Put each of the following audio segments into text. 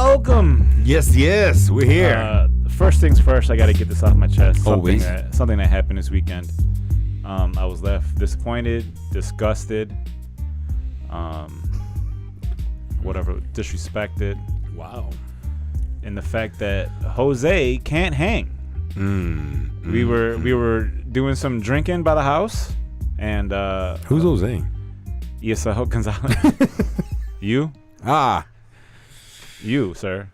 welcome. Yes, we're here. First things first, I got to get this off my chest. Always. Something that happened this weekend. I was left disappointed, disgusted, disrespected. Wow. In the fact that Jose can't hang. We were doing some drinking by the house, and who's Jose? Iasel Gonzalez. You? You, sir.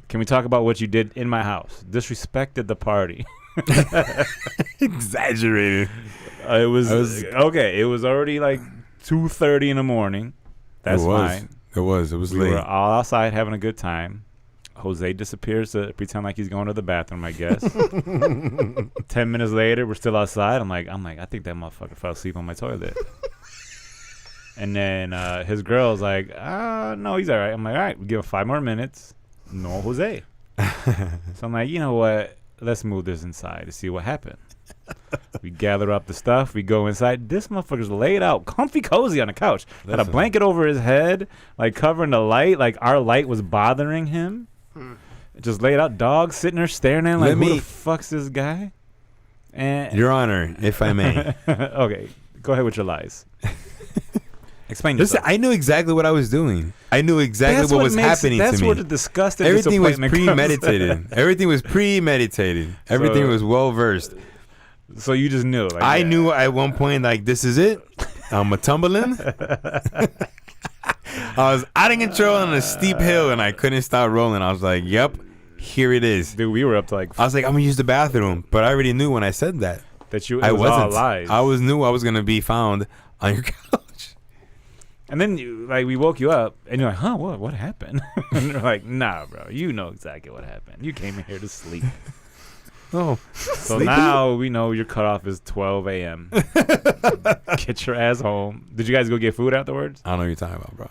Can we talk about what you did in my house? Disrespected the party. Exaggerated. It was okay. It was already like 2:30 in the morning. That's fine. It was We late. were all outside having a good time. Jose disappears to pretend like he's going to the bathroom, I guess. 10 minutes later, we're still outside. I'm like, I think that motherfucker fell asleep on my toilet. And then his girl's like, no, he's all right. I'm like, all right, we give him 5 more minutes. No Jose. So I'm like, you know what? Let's move this inside to see what happened. We gather up the stuff. We go inside. This motherfucker's laid out comfy cozy on the couch. Had a blanket over his head, like covering the light. Like our light was bothering him. Just laid out, dog sitting there staring at him like, who the fuck's this guy? And Your Honor, if I may. Okay, go ahead with your lies. Explain yourself. Listen, I knew exactly what I was doing. I knew exactly what was happening to me. That's where the disgust and Everything was disappointment premeditated. Everything was premeditated. Everything was well versed. So you just knew. Like, I knew at one point, like, this is it. I'm a tumbling. I was out of control on a steep hill, and I couldn't stop rolling. I was like, yep, here it is. Dude, we were up to like... I was like, I'm going to use the bathroom. But I already knew when I said that. I wasn't. All lies. Knew I was going to be found on your couch. And then we woke you up, and you're like, huh, what happened? And you're like, nah, bro, you know exactly what happened. You came in here to sleep. Oh. So now we know your cutoff is 12 a.m. Get your ass home. Did you guys go get food afterwards? I don't know what you're talking about, bro.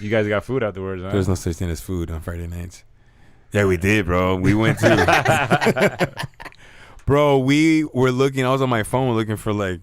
You guys got food afterwards, huh? There's no such thing as food on Friday nights. Yeah, we did, bro. We went to... Bro, we were looking... I was on my phone looking for, like,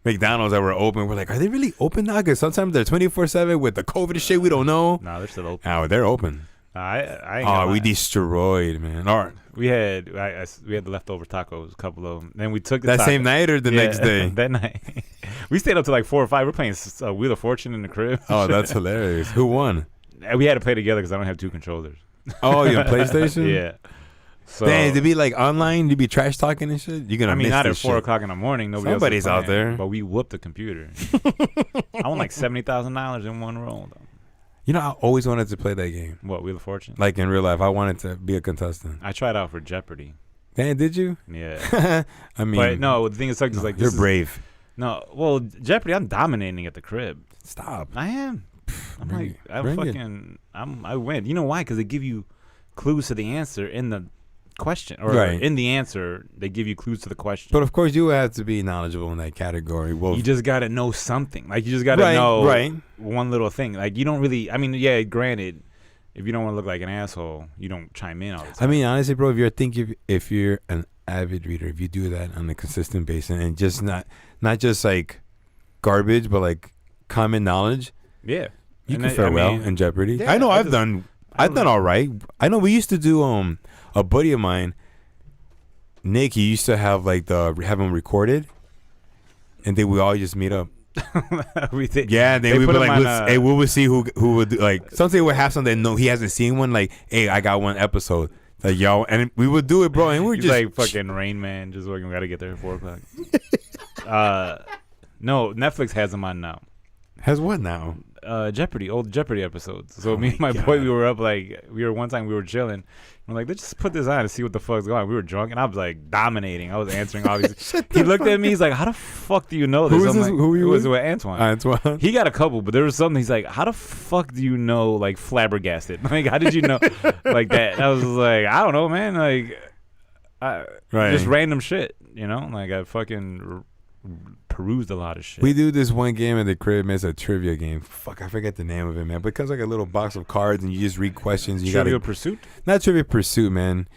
McDonald's that were open. We're like, are they really open now? Because sometimes they're 24/7 with the COVID shit. We don't know. No, they're still open. Oh, they're open. I ain't we destroyed, man. All right. We had the leftover tacos, a couple of them. Then we took the that same night or the next day? That night. We stayed up to like 4 or 5. We're playing Wheel of Fortune in the crib. Oh, that's hilarious. Who won? We had to play together because I don't have 2 controllers. Oh, you on PlayStation? Yeah. So, dang, to be like online, to be trash talking and shit. You're gonna. Miss not at this 4 shit. o'clock in the morning. Somebody's else out there. But we whooped the computer. I won like $70,000 in one roll. Though. You know, I always wanted to play that game. What, Wheel of Fortune? Like in real life, I wanted to be a contestant. I tried out for Jeopardy. Damn, did you? Yeah. I mean, but no, the thing is, like, you're brave. No, well, Jeopardy, I'm dominating at the crib. Stop. I am. I win. You know why? Because they give you clues to the answer in the question, or in the answer they give you clues to the question. But of course, you have to be knowledgeable in that category. Well, you just got to know something. Like you just got to know one little thing. Like you don't really. I mean, yeah, granted, if you don't want to look like an asshole, you don't chime in all the time. I mean, honestly, bro, if you're an avid reader, if you do that on a consistent basis and just not just like garbage, but like common knowledge, yeah, you can fare well in Jeopardy. Yeah, I know I've done all right. I know we used to do a buddy of mine, Nick. He used to have like have them recorded, and then we all just meet up. Yeah, then we would like, hey, we would see who would do, like something would have something. No, he hasn't seen one. Like, hey, I got one episode. Like, yo, and we would do it, bro. And we're just like fucking Rain Man, just working. We gotta get there at 4 o'clock. No, Netflix has them on now. Has what now? Jeopardy, old Jeopardy episodes. So me and my boy, we were up one time we were chilling. We're like, let's just put this on and see what the fuck's going on. We were drunk and I was like dominating. I was answering all these. He looked at me. He's like, how the fuck do you know this? Who were you? It was with Antoine. Antoine. He got a couple, but there was something. He's like, how the fuck do you know like flabbergasted? Like, how did you know like that? I was like, I don't know, man. Like, just random shit. You know, like I fucking perused a lot of shit. We do this one game at the crib, man. It's a trivia game. Fuck, I forget the name of it, man. But it comes like a little box of cards, and you just read questions. You Trivial Pursuit? Not Trivial Pursuit, man.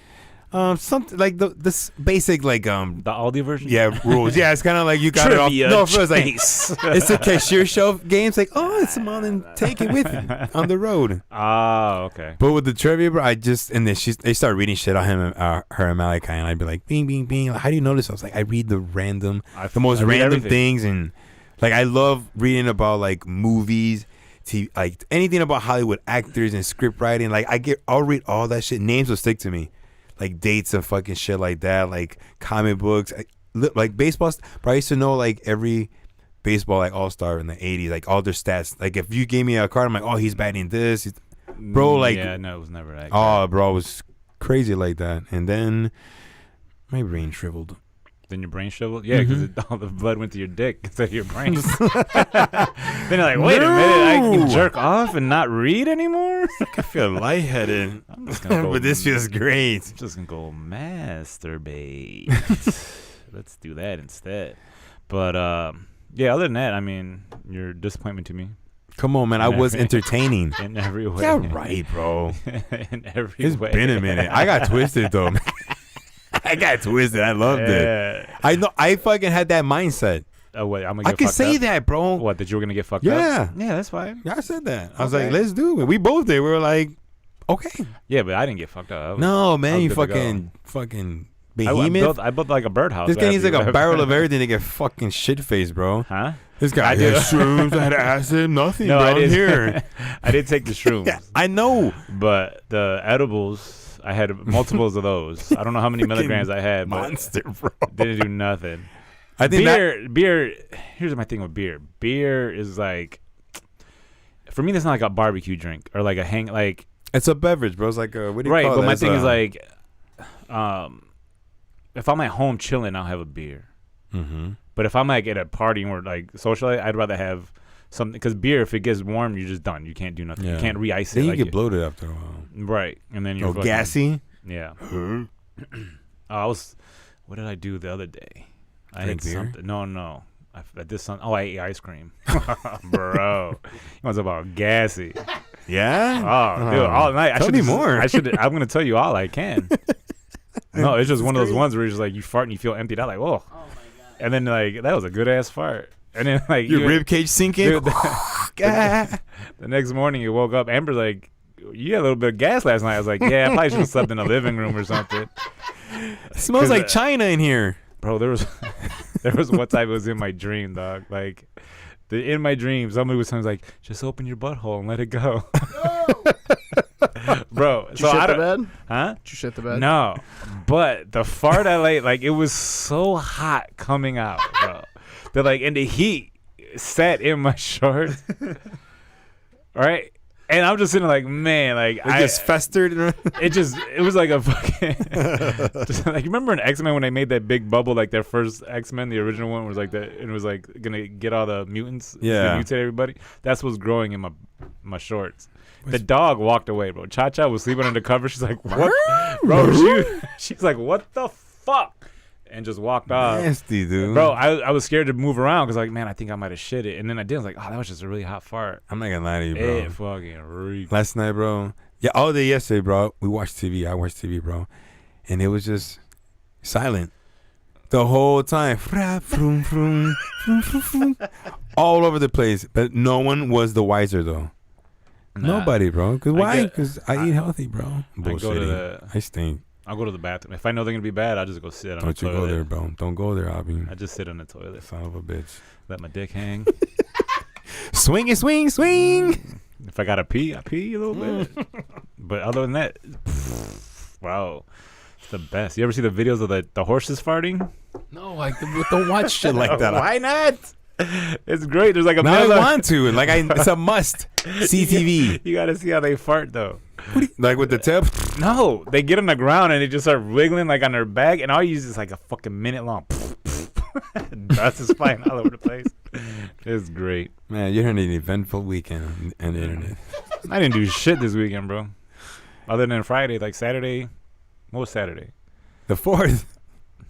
Something like this basic like The Aldi version. yeah, rules. Yeah, it's kind of like you got Trivia it off. No, it was like chase. it's a cashier shelf game. It's like, oh, it's a mom and take it with you on the road. Oh, okay. But with the trivia, bro, and then they start reading shit on him, her and Malachi, and I'd be like, bing, bing, bing. Like, how do you know this? I was like, I read the most random things, and like I love reading about like movies, like anything about Hollywood actors and script writing. Like I'll read all that shit. Names will stick to me. Like dates and fucking shit like that, like comic books, like baseball. But I used to know like every baseball like all-star in the 80s, like all their stats. Like if you gave me a card, I'm like, oh, he's batting this, bro. Like yeah, no, it was never that. Oh, bro, it was crazy like that. And then my brain shriveled. Then your brain shriveled? Yeah, because all the blood went to your dick instead of your brain. Then you're like, wait a minute, I can jerk off and not read anymore? I feel lightheaded. I'm just gonna go, but this feels great. I'm just going to go masturbate. Let's do that instead. But, yeah, other than that, I mean, you're a disappointment to me. Come on, man. I was entertaining. In every way. Yeah, right, bro. In every it's way. It's been a minute. I got twisted, though. I got twisted. I loved it. I know. I fucking had that mindset. Oh, wait, I'm gonna get I can fucked say up? that, bro. What, that you were going to get fucked yeah. up? Yeah, that's fine. Yeah, I said that. I was like, let's do it. We both did. We were like, okay. Yeah, but I didn't get fucked up. No, man. You fucking behemoth. I built like a birdhouse. This guy needs like a barrel of everything to get fucking shit-faced, bro. Huh? This guy had shrooms, I had acid, nothing, no, bro. I'm here. I did take the shrooms. Yeah, I know. But the edibles, I had multiples of those. I don't know how many milligrams I had. Monster, bro. Didn't do nothing. I think beer. Here's my thing with beer. Beer is like, for me, that's not like a barbecue drink or like a hang. Like it's a beverage, bro. It's like a what do you right. call But it? my thing is like, if I'm at home chilling, I'll have a beer. Mm-hmm. But if I'm like at a party and we're like socializing, I'd rather have something, because beer, if it gets warm, you're just done. You can't do nothing. Yeah. You can't re-ice it. Then you get bloated after a while. Right, and then you're gassy. Yeah. What did I do the other day? I Drink had beer? something. No. I did something. Oh, I ate ice cream, bro. You was about gassy. Yeah. Oh, dude, all night. Tell me more. I'm gonna tell you all I can. No, it's just one of those ones where you're just like you fart and you feel emptied out, like whoa. Oh my god. And then like that was a good ass fart. And then like your rib cage sinking. Dude, the next morning you woke up. Amber's like, you had a little bit of gas last night. I was like, yeah, I probably should have slept in the living room or something. It smells like China in here, bro. There was one time it was in my dream, dog. Like in my dream, somebody was telling me like, just open your butthole and let it go. Bro, did you shit the bed? Huh? Did you shit the bed? No, but the fart I like it was so hot coming out, bro. That like, and the heat sat in my shorts. Right? And I'm just sitting like, man, like it just festered. It was like a fucking. Just, like, you remember in X-Men when they made that big bubble, like their first X-Men, the original one was like that, and it was like gonna get all the mutants, mutate everybody. That's what's growing in my shorts. The dog walked away, bro. Cha-Cha was sleeping under cover. She's like, what? Bro, she's like, what the fuck? And just walked off. Nasty, dude. Bro, I was scared to move around because, like, man, I think I might have shit it. And then I did. I was like, oh, that was just a really hot fart. I'm not going to lie to you, bro. It fucking reeked. Last night, bro. Yeah, all day yesterday, bro. We watched TV. I watched TV, bro. And it was just silent. The whole time. All over the place. But no one was the wiser, though. Nah. Nobody, bro. Cause why? Because I eat healthy, bro. Bullshit. I stink. I'll go to the bathroom. If I know they're gonna be bad, I'll just go sit on the toilet. Don't you go there, bro. Don't go there, Abi. I just sit on the toilet. Son of a bitch. Let my dick hang. Swing it, swing, swing. If I gotta pee, I pee a little bit. But other than that, wow, it's the best. You ever see the videos of the horses farting? No, like don't watch shit like that. Why not? It's great. There's like a. Now I want to. Like it's a must. CTV. You gotta see how they fart though. Like with the tip? No, they get on the ground and they just start wiggling like on their back, and all you use is like a fucking minute long. Dust is flying all over the place. It's great. Man, you had an eventful weekend on the internet. I didn't do shit this weekend, bro. Other than Friday, like Saturday. What was Saturday? The 4th.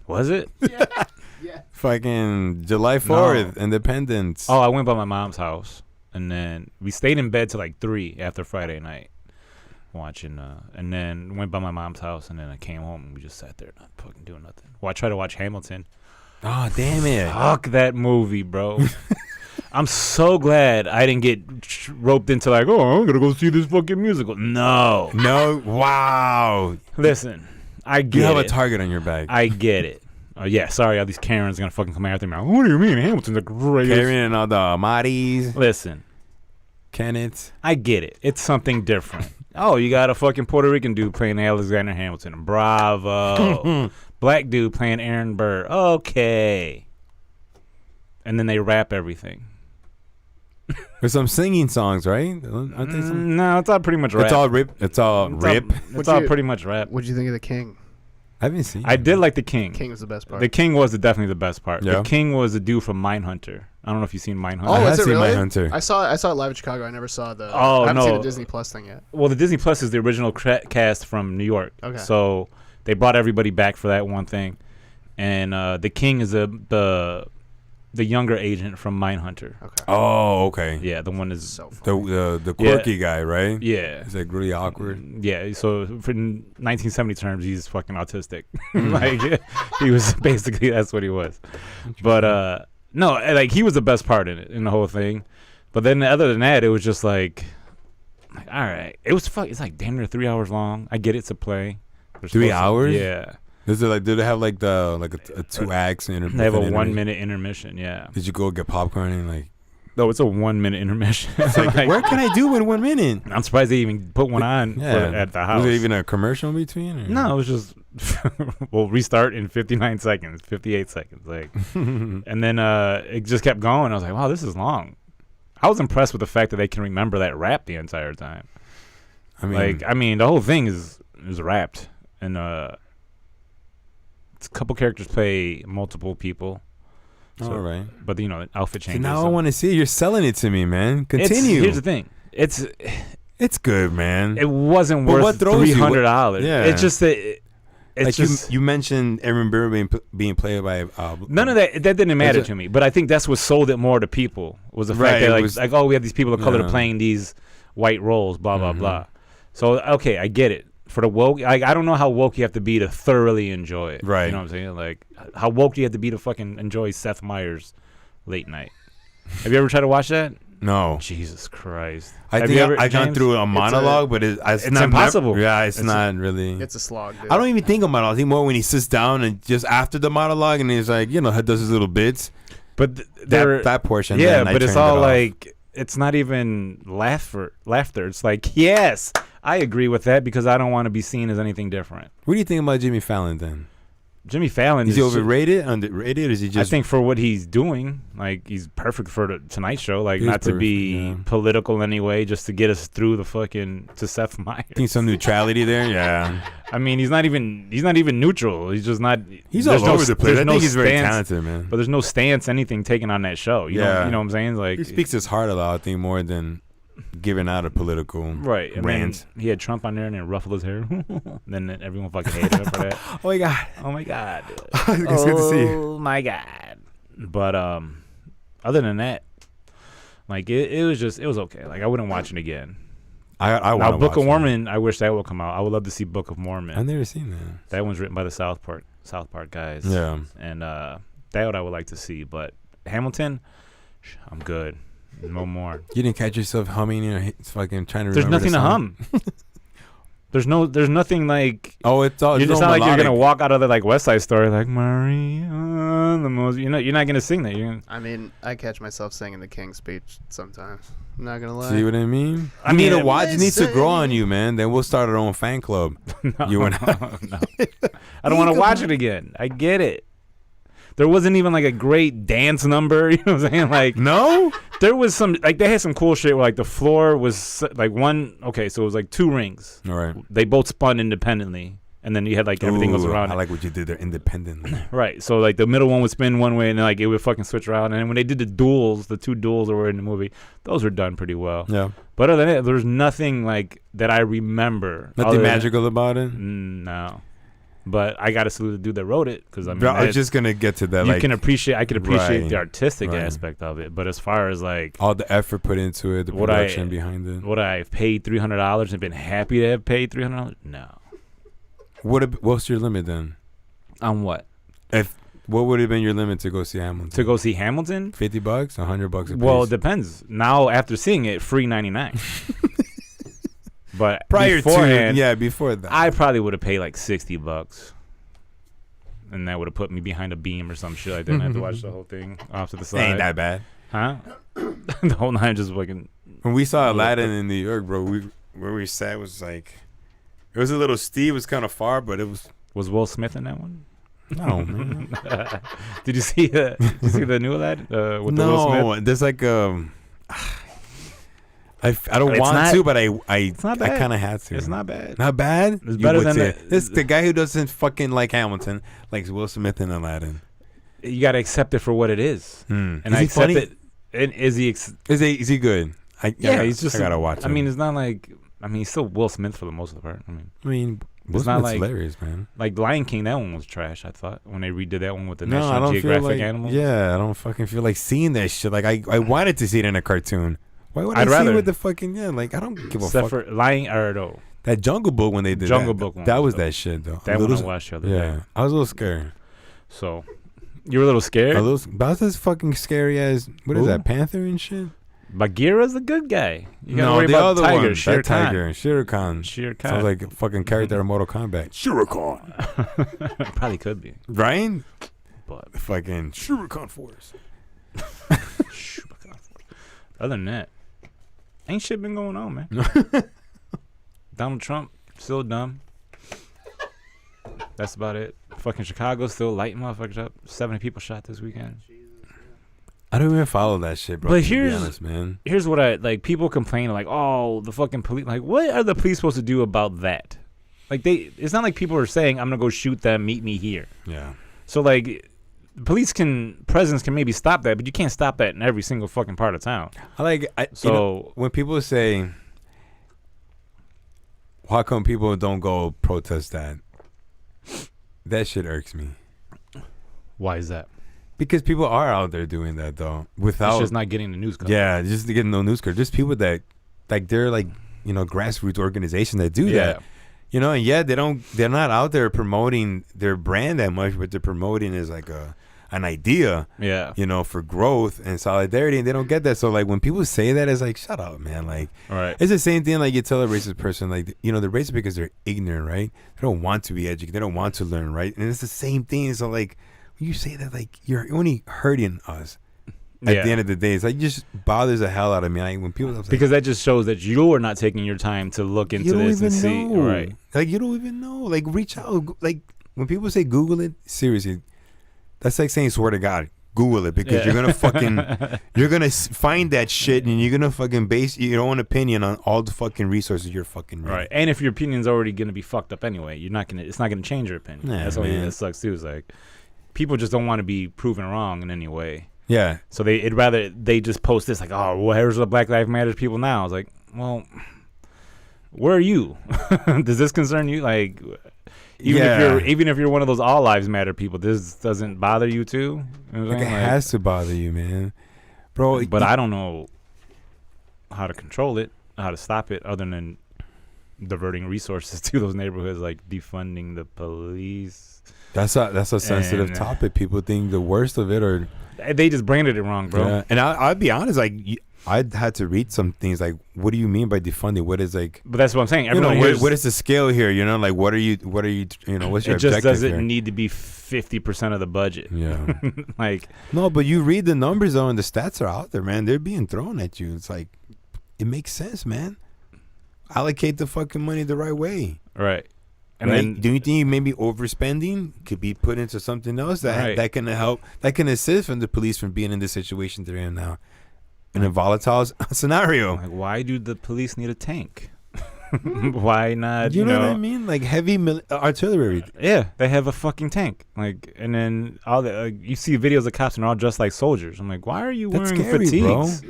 Was it? Yeah. Fucking July 4th, no. Independence. Oh, I went by my mom's house, and then we stayed in bed till like 3 after Friday night. watching, and then went by my mom's house, and then I came home and we just sat there not fucking doing nothing. Well, I tried to watch Hamilton. Oh, damn it. Fuck that movie, bro. I'm so glad I didn't get roped into like, oh, I'm gonna go see this fucking musical. No. Wow. Listen, I get You have it. a target on your back. I get it. Oh yeah, sorry, all these Karens gonna fucking come after me. What do you mean Hamilton's a great? Karen and all the Maris, Listen, Kenneth. I get it. It's something different. Oh, you got a fucking Puerto Rican dude playing Alexander Hamilton. Bravo. Black dude playing Aaron Burr. Okay. And then they rap everything. There's some singing songs, right? Aren't they some? No, it's all pretty much rap. It's all rip. It's all rip. It's all pretty much rap. What'd you think of the King? I haven't seen. I did like the King. King was the best part. The King was definitely the best part. Yeah. The King was a dude from Mindhunter. I don't know if you've seen Mindhunter. Oh, I is have it seen really? Mindhunter. I saw it live in Chicago. I never saw the. Oh, I haven't seen no. the Disney Plus thing yet. Well, the Disney Plus is the original cast from New York. Okay. So they brought everybody back for that one thing, and the King is the younger agent from Mindhunter. Okay. Oh, okay. Yeah, the one is So funny. The quirky guy, right? yeah. He's like really awkward. Yeah, so for 1970 terms, he's fucking autistic. Like he was basically that's what he was. But no, like he was the best part in it, in the whole thing. But then other than that, it was just like all right, it was it's like damn near 3 hours long. I get it's a play. 3 hours? Yeah. Is it like? Did they have like a 2 acts intermission? They have a 1 minute intermission. Yeah. Did you go get popcorn and like? No, it's a 1 minute intermission. Like, what can I do in 1 minute? I'm surprised they even put one on Yeah. at the house. Was there even a commercial in between? Or? No, it was just we'll restart in 59 seconds, 58 seconds, like, and then it just kept going. I was like, wow, this is long. I was impressed with the fact that they can remember that rap the entire time. I mean, the whole thing is rapped, and a couple characters play multiple people. So, all right, but you know, outfit changes. now I want to see it. You're selling it to me, man. Continue. Here's the thing. It's good, man. It wasn't But worth what throws you? $300. Yeah. It's just that. It's Like just you mentioned Aaron Burr being played by none of that didn't matter it- to me, but I think that's what sold it more to people was the Right, fact it that was- like oh, we have these people of color Yeah. playing these white roles, blah blah blah. So okay, I get it. For the woke, I don't know how woke you have to be to thoroughly enjoy it. Right. You know what I'm saying? Like how woke do you have to be to fucking enjoy Seth Meyers Late Night? Have you ever tried to watch that? No, Jesus Christ! I Have think you ever, I gone James? through a monologue, but it's not impossible. Yeah, it's It's- not really. It's a slog, dude. I don't even think about it. I think more when he sits down and just after the monologue and he's like, does his little bits. But they're That portion. yeah, then I but it's turned all it off. like it's not even laughter. It's like yes, I agree with that because I don't want to be seen as anything different. What do you think about Jimmy Fallon then? Jimmy Fallon Is he overrated, underrated, or is he I just? think for what he's doing, like he's perfect for the Tonight Show. Like He is not to perfect, be yeah. political anyway, just to get us through the fucking to Seth Meyers. think some neutrality there. Yeah, I mean, he's not even neutral. He's just not. he's there's all no- over the place. there's I no think he's very stance- talented, man. But there's no stance anything taken on that show. You know what I'm saying? Like He speaks his heart a lot. I think more than giving out a political right. And rant. then he had Trump on there and then ruffled his hair. Then everyone fucking hated him for that. Oh my god, Oh my god. it's good to see you. Oh my god. But other than that, like it was okay. Like I wouldn't watch it again. I Now want to Book of it. Mormon, I wish that would come out. I would love to see Book of Mormon. I've never seen that. That one's written by the South Park guys. Yeah. And that what I would like to see. But Hamilton, I'm good. No more. You didn't catch yourself humming or fucking trying to There's remember nothing the to song? hum. There's nothing like Oh, it's all. it's all not like you're gonna melodic. walk out of the like West Side Story like Maria the most. You're not gonna sing that. You're gonna, I mean, I catch myself singing the King's speech sometimes. I'm not gonna lie. See what I mean? I You need mean, to watch. It needs to grow listen. on you, man. Then we'll start our own fan club. no, You and I. no. I don't want to watch it again. I get it. There wasn't even like a great dance number. You know what I'm saying? Like No. there was some like they had some cool shit where like the floor was like one. Okay, so it was like two rings. All right. They both spun independently, and then you had like everything was Ooh, around I it. like what you did there independently. Right. So like the middle one would spin one way and then like it would fucking switch around. And then when they did the duels, the two duels that were in the movie, those were done pretty well. Yeah. But other than that, there's nothing like that I remember. Nothing magical about it. No. But I got to salute the dude that wrote it because I mean, I was just gonna get to that. You like, can appreciate. I could appreciate right, the artistic right. aspect of it, but as far as like all the effort put into it, the Would I- production behind it. would I have paid $300 and been happy to have paid $300? No. What's your limit then? On what? What would have been your limit to go see Hamilton? To go see Hamilton? $50, $100 a piece. Well, it depends. Now after seeing it, free 99. But beforehand, before that, I probably would have paid like $60. And that would have put me behind a beam or some shit like that. And I had to watch the whole thing off to the side. ain't that bad. Huh? The whole night just fucking. When we saw Aladdin in New York, bro, where we sat was like, it was a little steep. It was kind of far, but it was. Was Will Smith in that one? No, man. Did you see the new Aladdin with the Will Smith? No, there's like I don't It's want not- to, but I not bad. kind of had to. It's not bad. Not bad. It's You better would than say. the- This the guy who doesn't fucking like Hamilton likes Will Smith and Aladdin. You got to accept it for what it is. And Is I he accept funny? it. And is he? Is he good? Yeah, he's just. I gotta watch. I mean, it's not like. I mean, he's still Will Smith for the most of the part. I mean, Will it's not Smith's like- hilarious, man. like Lion King, that one was trash. I thought when they redid that one with the No, I National don't Geographic feel like. animals. Yeah, I don't fucking feel like seeing that shit. Like I wanted to see it in a cartoon. Why would I'd I see rather. it with the fucking Like I don't give a Except fuck. for Lion or no, That Jungle Book when they did Jungle that, Book one that was was dope. that shit though. that A one little- I watched the other Yeah, day. I was a little scared. So you were a little scared. But I was as fucking scary as what is Who? that Panther and shit? Bagheera's a good guy. You gotta worry the about other Tiger, one, Shere that Khan. Tiger, Shere Khan. Shere Khan. Sounds like a fucking character in Mortal Kombat. Shere Khan, Probably could be, right? but Fucking Shere Khan Force. other than that, ain't shit been going on, man. Donald Trump still dumb. That's about it. Fucking Chicago still lighting motherfuckers up. 70 people shot this weekend. I don't even follow that shit, bro. But to be here's- honest, man. Here's what I like. People complain like, "Oh, the fucking police." Like, what are the police supposed to do about that? Like, it's not like people are saying, "I'm gonna go shoot them. Meet me here." Yeah. So like, presidents can maybe stop that, but you can't stop that in every single fucking part of town. So when people say, "How come people don't go protest that?" That shit irks me. Why is that? Because people are out there doing that though, without It's just not getting the news coverage. yeah, just to get no news coverage. Just people that like they're like grassroots organizations that do that. And they're not out there promoting their brand that much, but they're promoting as like an idea, Yeah. for growth and solidarity, and they don't get that. So like when people say that, it's like, shut up, man. Like All right. it's the same thing like you tell a racist person like they're racist because they're ignorant, right? They don't want to be educated, they don't want to learn, right? And it's the same thing. So like when you say that, like you're only hurting us. At the end of the day, it's like it just bothers the hell out of me. Like when people Because that just shows that you are not taking your time to look into you don't this and even see. know. Right. Like you don't even know. Like reach out. Like when people say Google it, seriously, that's like saying swear to God, Google it because you're gonna fucking you're gonna find that shit and you're gonna fucking base your own opinion on all the fucking resources you're fucking reading. Right. And if your opinion's already gonna be fucked up anyway, it's not gonna change your opinion. Nah, That's what man. that sucks too. Is like people just don't want to be proven wrong in any way. Yeah. So it'd rather they just post this like, oh, where's the Black Lives Matter people now? It's like, well, where are you? Does this concern you? Like, even if you're one of those all lives matter people, this doesn't bother you too. You know what I'm Like it saying? has to bother you, man, bro. But I don't know how to control it, how to stop it, other than diverting resources to those neighborhoods, like defunding the police. That's a sensitive And- topic. People think the worst of it, or They just branded it wrong, bro. yeah. And I'll be honest, like I had to read some things like, what do you mean by defunding? What is like, But that's what I'm saying. Everyone what is the scale here? Like, what are you, what's your it objective just doesn't here? need to be 50% of the budget. Yeah. Like, No, but you read the numbers though, and the stats are out there, man. They're being thrown at you. It's like, it makes sense, man. Allocate the fucking money the right way. right. And Right? then, Do you think maybe overspending could be put into something else that can help, that can assist from the police from being in the situation they're in now, in a volatile scenario? like, why do the police need a tank? Why not? You know what I mean? Like heavy artillery. Yeah, they have a fucking tank. Like, and then you see videos of cops and they're all dressed like soldiers. I'm like, why are you That's wearing scary, bro. fatigues?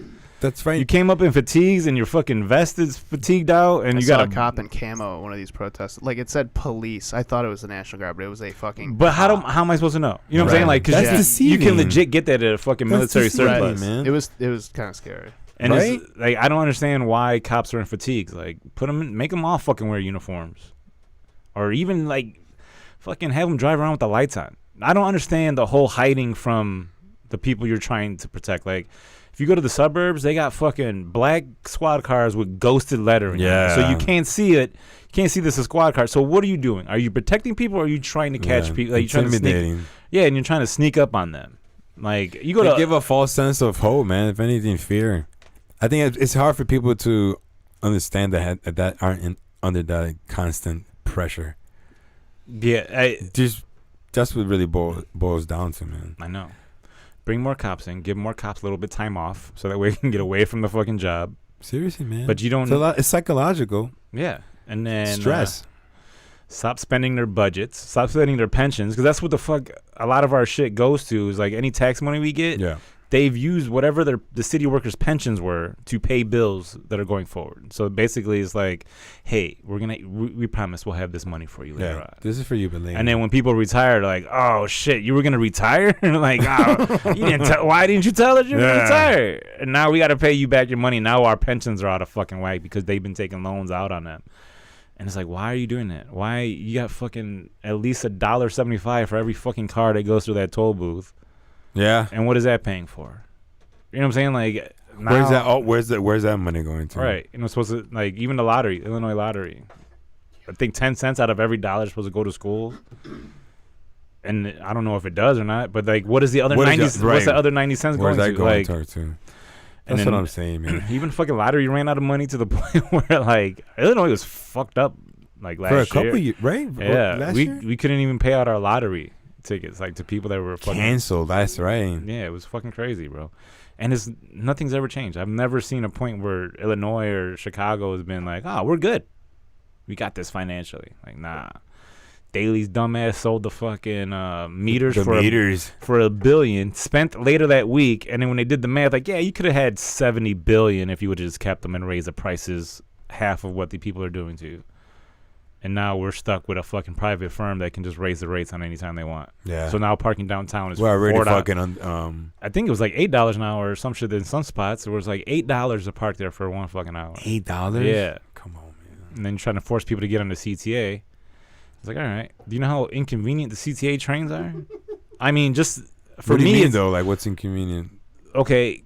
That's right. You came up in fatigues and your fucking vest is fatigued out, and I you saw got a cop in camo at one of these protests. Like, it said police. I thought it was the National Guard, but it was a fucking. But how cop. am I supposed to know? You know what I'm Right. saying? Like, That's because you can deceiving. legit get that at a fucking That's military deceiving, surplus, man. It was kind of scary. And Right? it's, like, I don't understand why cops are in fatigues. Like, make them all fucking wear uniforms, or even like, fucking have them drive around with the lights on. I don't understand the whole hiding from the people you're trying to protect. Like, if you go to the suburbs, they got fucking black squad cars with ghosted lettering. Yeah. So you can't see it. You can't see this is a squad car. So what are you doing? Are you protecting people, or are you trying to catch people? Like, you trying to sneak? Intimidating. Yeah, and you're trying to sneak up on them. Like, you go They to give a false sense of hope, man. If anything, fear. I think it's hard for people to understand that aren't under that constant pressure. yeah. That's what really boils down to, man. I know. Bring more cops in. Give more cops a little bit time off, so that way they can get away from the fucking job. Seriously, man. But you don't. It's psychological. Yeah, and then Stress. stop spending their budgets. Stop spending their pensions, because that's what the fuck a lot of our shit goes to. Is like any tax money we get. Yeah. They've used whatever the city workers' pensions were to pay bills that are going forward. So basically, it's like, hey, we promise we'll have this money for you later on. This is for you, but later. And then when people retire, they're like, oh shit, you were gonna retire? Like, oh, you didn't. Why didn't you tell us you were gonna retire? And now we got to pay you back your money. Now our pensions are out of fucking whack because they've been taking loans out on them. And it's like, why are you doing that? Why you got fucking at least $1.75 for every fucking car that goes through that toll booth? Yeah. And what is that paying for? You know what I'm saying? Like, now, Where's that? Oh, where's that money going to? right? You know, supposed to, like, even the lottery, Illinois lottery. I think 10 cents out of every dollar is supposed to go to school. And I don't know if it does or not, but like, what is the other 90? What's the other 90 cents Where's going that to? going Like, to? and That's then what I'm saying, man. even fucking lottery ran out of money to the point where like Illinois was fucked up like last For year. a couple years, right? Yeah, Last we year? we couldn't even pay out our lottery tickets like to people that were fucking Canceled. That's right. Yeah, it was fucking crazy, bro. And nothing's ever changed. I've never seen a point where Illinois or Chicago has been like, oh, we're good. We got this financially. Like, nah. Daley's dumbass sold the fucking meters for $1 billion, spent later that week, and then when they did the math, like, yeah, you could have had $70 billion if you would have just kept them and raised the prices half of what the people are doing to you. And now we're stuck with a fucking private firm that can just raise the rates on any time they want. Yeah. So now parking downtown is We're already $4. fucking I think it was like $8 an hour or some shit in some spots. It was like $8 to park there for 1 fucking hour. $8? Yeah. Come on, man. And then you're trying to force people to get on the CTA. It's like, all right. Do you know how inconvenient the CTA trains are? I mean, just for what do you me, mean, though? Like, what's inconvenient? okay,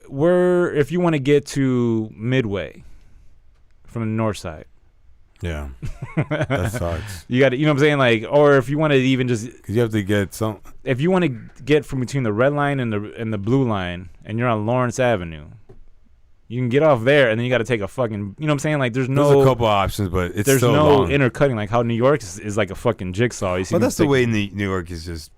if you want to get to Midway from the north side, Yeah. That sucks. you got to, you know what I'm saying? Like, or if you want to even just, Because you have to get some. if you want to get from between the red line and the blue line, and you're on Lawrence Avenue, you can get off there, and then you got to take a fucking, you know what I'm saying? Like, there's a couple options, but it's there's still no long. intercutting. Like how New York is like a fucking jigsaw. You see, But that's the way New York is just.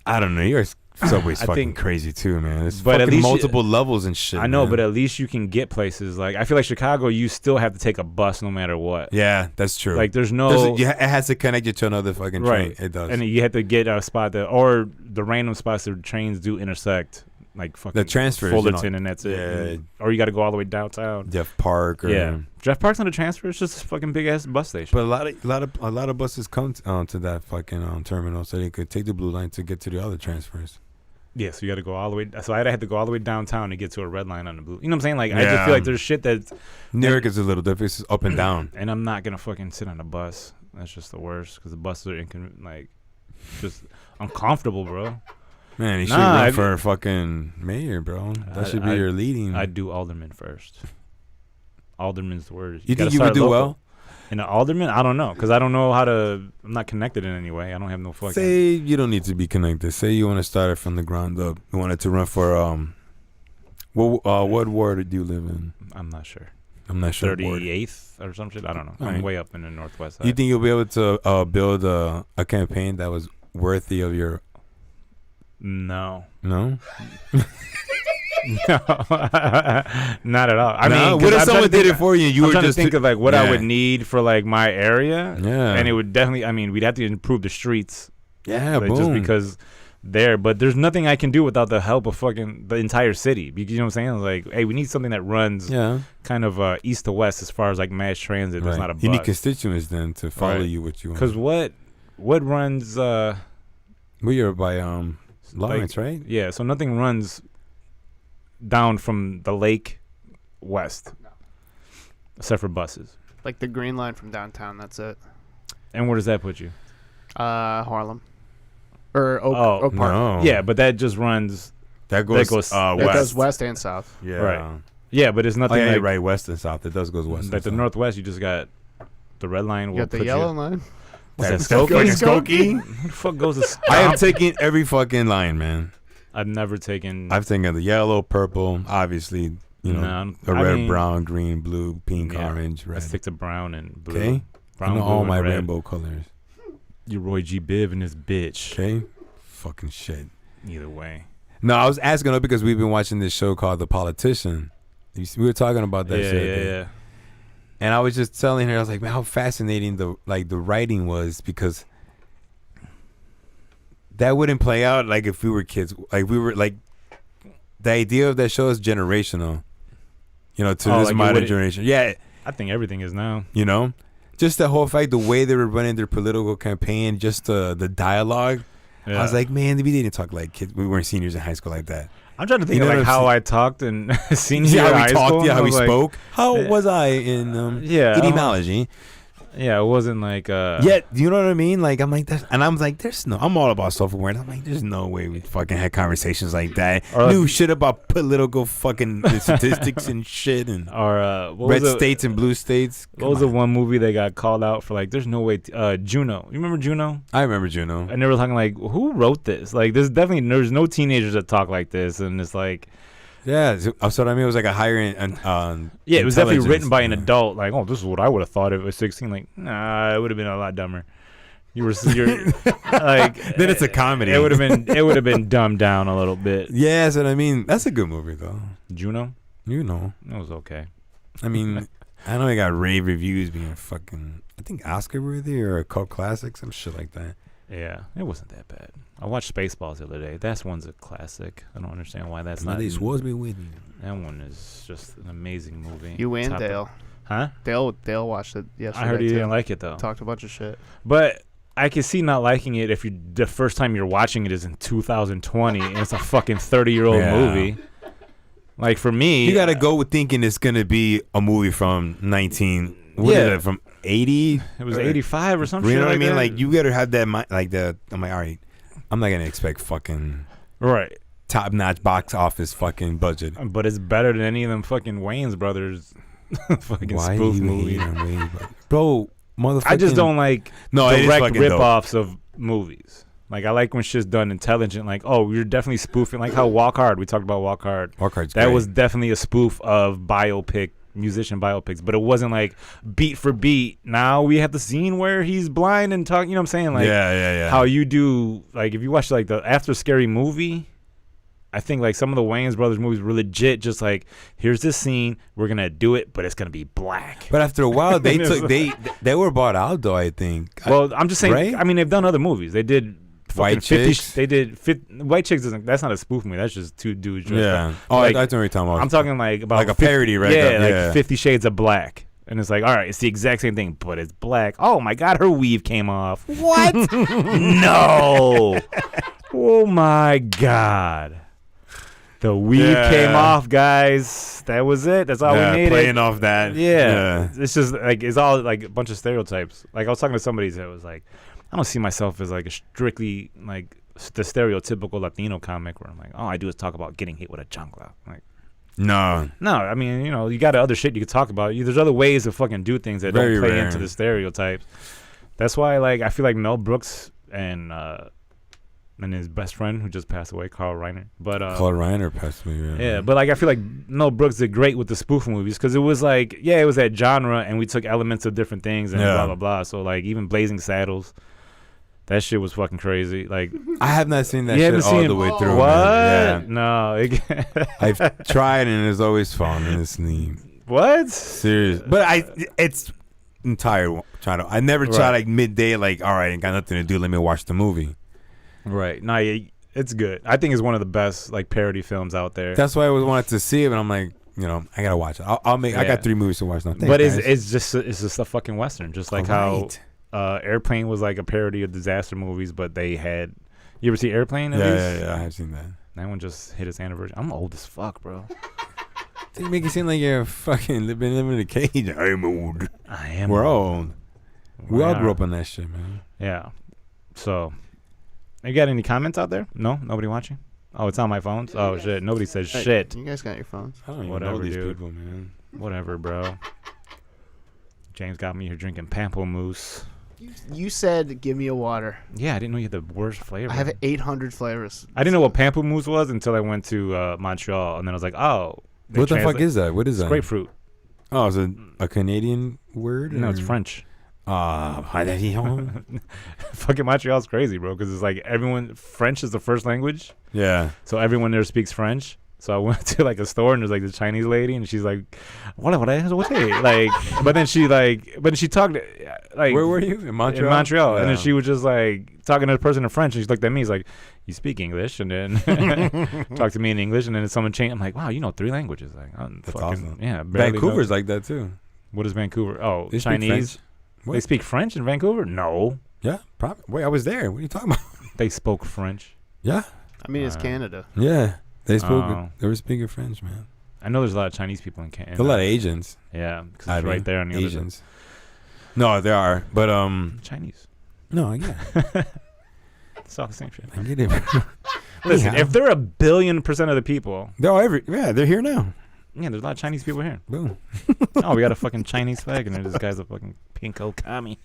I don't know. New York's subway's I fucking think- crazy too, man. It's But at fucking least multiple levels and shit. I know, man. but at least you can get places. Like, I feel like Chicago, you still have to take a bus no matter what. Yeah, that's true. Like, there's no it has to connect you to another fucking right. train. It does. And you have to get a spot that, or the random spots that trains do intersect, like fucking The transfers, Fullerton, and that's it. Yeah. And- or you got to go all the way downtown. Jeff Park. Or, Yeah, Jeff Park's not a transfer. It's just a fucking big ass bus station. But a lot of buses come to that fucking terminal, so they could take the blue line to get to the other transfers. Yeah, so you got to go all the way. So I had to go all the way downtown to get to a red line on the blue. You know what I'm saying? Like, I just Yeah. feel like there's shit that's, New York is a little different. It's up and down. and I'm not gonna fucking sit on a bus. That's just the worst because the buses are just uncomfortable, bro. Man, you should Nah, run I- for fucking mayor, bro. That should be your leading. I'd do alderman first. Alderman's the word. You gotta think you would start do local. well? In an alderman? I don't know because I don't know how to. I'm not connected in any way. I don't have no fucking. Say you don't need to be connected. Say you want to start it from the ground up. You wanted to run for what ward do you live in? I'm not sure. I'm not sure. 38th or some shit. I don't know. I'm Alright. way up in the northwest side. You think you'll be able to build a campaign that was worthy of your? No. No. No, not at all. I mean, 'cause what if I'm trying someone to did think- it for you? And you I'm were trying just to think of like what I Yeah. would need for like my area, Yeah. and it would definitely. I mean, we'd have to improve the streets, yeah, like, boom. just because there, but there's nothing I can do without the help of fucking the entire city. You know what I'm saying? Like, hey, we need something that runs kind of east to west as far as like mass transit. That's not a bus. You need constituents then to follow you what you want. Because what runs? You're by Lawrence, right? Yeah, so nothing runs down from the lake west, except for buses. Like the green line from downtown. That's it. And where does that put you? Harlem. Or Oak Park. No. Yeah, but that just runs. That goes It west. goes west and south. Yeah. Right. Yeah, but it's nothing like right, west and south. It does goes west. Like the northwest, you just got the red line. You got the yellow line. What's that, Skokie? Who the fuck goes to I have taken every fucking line, man. I've never taken. I've taken the yellow, purple, obviously, red, brown, green, blue, pink, orange, red. I stick to brown and blue. Okay. Brown, I know blue, all my red. rainbow colors. You Roy G. Biv and this bitch. Okay. Fucking shit. Either way. No, I was asking her because we've been watching this show called The Politician. We were talking about that shit. Yeah. And I was just telling her, I was like, man, how fascinating the writing was, because that wouldn't play out like if we were kids. Like we were like, the idea of that show is generational. To this like modern generation. Yeah. I think everything is now. Just the whole fact, the way they were running their political campaign, just the dialogue. Yeah. I was like, man, we didn't talk like kids. We weren't seniors in high school like that. I'm trying to think of like how I talked in senior how high we talked, school. how we spoke. How was I in etymology? Yeah, it wasn't like yeah, you know what I mean? Like I'm like that, and I'm like, I'm all about self-awareness. I'm like, there's no way we fucking had conversations like that. Knew shit about political fucking statistics and shit, and red states and blue states. What was the one movie that got called out for like? There's no way. Juno. You remember Juno? I remember Juno. And they were talking like, who wrote this? Like, there's no teenagers that talk like this, and it's like. Yeah, so what I mean, it was like a higher it was definitely written by an adult. Like, oh, this is what I would have thought if it was 16. Like, nah, it would have been a lot dumber. You're like, then it's a comedy. It would have been dumbed down a little bit. Yeah, that's what I mean. That's a good movie though. Juno, it was okay. I mean, I know it got rave reviews being fucking, I think Oscar worthy or a cult classic, some shit like that. Yeah, it wasn't that bad. I watched Spaceballs the other day. That one's a classic. I don't understand why that's not. This was me with you. That one is just an amazing movie. You and Dale. Huh? Dale watched it yesterday. I heard you didn't like it though. Talked a bunch of shit. But I can see not liking it if the first time you're watching it is in 2020 and it's a fucking 30-year-old movie. Like for me, you gotta go with thinking it's gonna be a movie from 19. What is it, from 80? It was 85 or something. You know what I mean? That. Like you gotta have that mind. Like the. I'm like, all right, I'm not gonna expect fucking top-notch box office fucking budget. But it's better than any of them fucking Wayans brothers fucking spoof movies. Bro, motherfucking. I just don't like direct rip-offs dope. of movies. Like, I like when shit's done intelligent. Like, oh, you're definitely spoofing. Like how Walk Hard. We talked about Walk Hard. Walk Hard's that great. was definitely a spoof of musician biopics. But it wasn't like beat for beat. Now we have the scene where he's blind and talking. You know what I'm saying? Like, yeah. How you do, like, if you watch, like, the After Scary Movie, I think, like, some of the Wayans brothers movies were legit just like, here's this scene. We're going to do it, but it's going to be black. But after a while, they were bought out, though, I think. Well, I'm just saying, right? I mean, they've done other movies. They did White Chicks. They did White Chicks. That's not a spoof movie. That's just two dudes. Yeah. Oh, like, I know what you're talking about. I'm talking like about like a parody, right? Yeah, like 50 Shades of Black. And it's like, all right, it's the exact same thing, but it's black. Oh my God, her weave came off. What? No. Oh my God. The weave came off, guys. That was it. That's all we needed. Playing off that. Yeah. It's just like, it's all like a bunch of stereotypes. Like I was talking to somebody that was like, I don't see myself as like a strictly like the stereotypical Latino comic where I'm like, all I do is talk about getting hit with a chancla. Like, no, I mean, you got other shit you could talk about. There's other ways to fucking do things that don't play into the stereotypes. That's why, like, I feel like Mel Brooks and his best friend who just passed away, Carl Reiner. But Carl Reiner passed away. Yeah, but like I feel like Mel Brooks did great with the spoof movies because it was like, it was that genre, and we took elements of different things and blah blah blah. So like even Blazing Saddles. That shit was fucking crazy. Like I have not seen that shit all the way through. What? Yeah. No. I've tried and it's always fallen in its knee. What? Serious. But I'm tired trying to. I never try like midday. Like, all right, ain't got nothing to do. Let me watch the movie. Right. No, It's good. I think it's one of the best like parody films out there. That's why I always wanted to see it, but I'm like, I gotta watch it. I'll make. I Yeah. got 3 movies to watch now. Thanks, But guys. it's just a fucking Western. Just like Alright. how Airplane was like a parody of disaster movies, but they had. You ever see Airplane? At least? Yeah, I have seen that. That one just hit its anniversary. I'm old as fuck, bro. They make it seem like you're fucking living in a cage. I'm old. I am. We're old. We all are. grew up on that shit, man. Yeah. So, you got any comments out there? No? Nobody watching? Oh, it's on my phones? Oh, shit. Nobody says Hey, shit. You guys got your phones? I don't even Whatever, know these dude. people, man. Whatever, bro. James got me here drinking pamplemousse. You said give me a water. Yeah, I didn't know you had the worst flavor. I have 800 flavors. I didn't know what pamplemousse was until I went to Montreal, and then I was like, oh. they What the fuck translate- is that? What is It's that? grapefruit. Oh, is it a Canadian word? No, it's or- French. Yeah. Fucking Montreal's crazy, bro, because it's like French is the first language, so everyone there speaks French. So I went to like a store and there's like this Chinese lady and she's like, what like, but then she talked like, Where were you? In Montreal? in Montreal, and then Yeah. she was just like talking to the person in French, and she looked at me, he's like, you speak English, and then talked to me in English, and then someone changed. I'm like, wow, you know 3 languages, like, That's fucking, awesome. yeah. barely Vancouver's know. like that too. What is Vancouver? Oh, They speak Chinese. French. What? They speak French in Vancouver? No, Yeah, probably. Wait, I was there. What are you talking about? they spoke French. Yeah, I mean, it's Uh, Canada. yeah. They spoke. Oh. They were speaking French, man. I know there's a lot of Chinese people in Canada. There's a lot of Asians. Yeah, because I it's mean, right there on the Asians. No, there are, but other Chinese. no, I get, It's all the same shit. I get it. Listen, Yeah. if they're 1,000,000,000% of the people, They're all they're here now. yeah, there's a lot of Chinese people here. Boom. Oh, we got a fucking Chinese flag, and this guy's a fucking pinko commie.